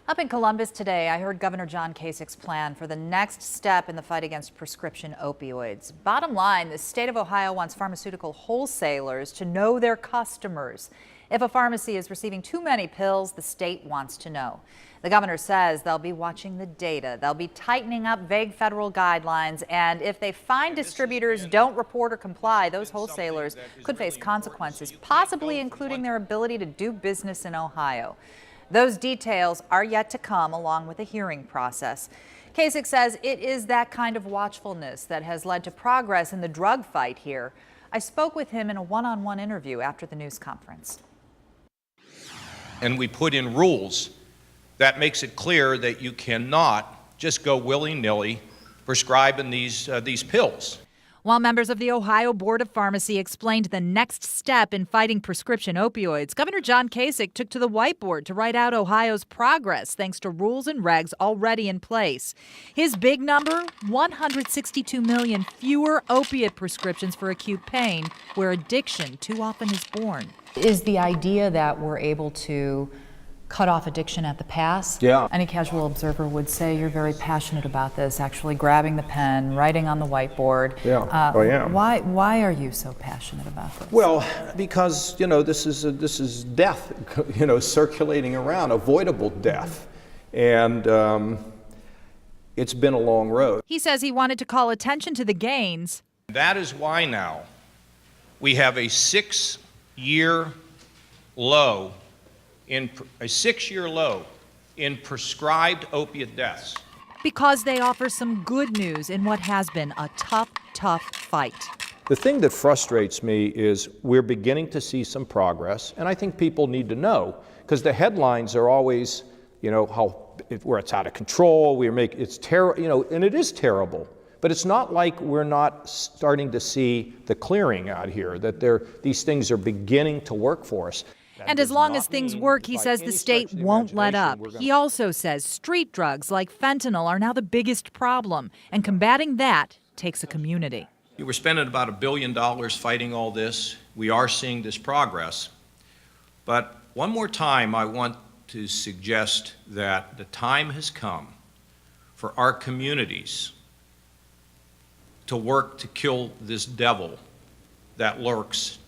Up in Columbus today, I heard Governor John Kasich's plan for the next step in the fight against prescription opioids. Bottom line, the state of Ohio wants pharmaceutical wholesalers to know their customers. If a pharmacy is receiving too many pills, the state wants to know. The governor says they'll be watching the data. They'll be tightening up vague federal guidelines, and if they find distributors don't report or comply, those wholesalers could face consequences, possibly including their ability to do business in Ohio. Those details are yet to come, along with a hearing process. Kasich says it is that kind of watchfulness that has led to progress in the drug fight here. I spoke with him in a one-on-one interview after the news conference. And we put in rules that makes it clear that you cannot just go willy-nilly prescribing these pills. While members of the Ohio Board of Pharmacy explained the next step in fighting prescription opioids, Governor John Kasich took to the whiteboard to write out Ohio's progress thanks to rules and regs already in place. His big number, 162 million fewer opiate prescriptions for acute pain, where addiction too often is born. Is the idea that we're able to cut off addiction at the pass? Yeah. Any casual observer would say you're very passionate about this, actually grabbing the pen, writing on the whiteboard. Yeah, I am. Why are you so passionate about this? Well, because, this is death, circulating around, avoidable death. And it's been a long road. He says he wanted to call attention to the gains. That is why now we have a six-year low in prescribed opiate deaths. Because they offer some good news in what has been a tough fight. The thing that frustrates me is we're beginning to see some progress, and I think people need to know, because the headlines are always, where it's out of control, it's terrible, and it is terrible. But it's not like we're not starting to see the clearing out here, that these things are beginning to work for us. And as long as things work, he says the state won't let up. He also says street drugs like fentanyl are now the biggest problem, and combating that takes a community. We're spending about $1 billion fighting all this. We are seeing this progress. But one more time, I want to suggest that the time has come for our communities to work to kill this devil that lurks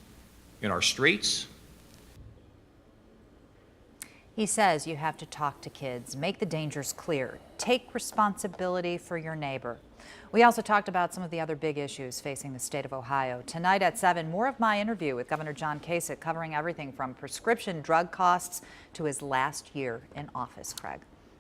in our streets. He says you have to talk to kids, make the dangers clear, take responsibility for your neighbor. We also talked about some of the other big issues facing the state of Ohio. Tonight at 7, more of my interview with Governor John Kasich, covering everything from prescription drug costs to his last year in office, Craig.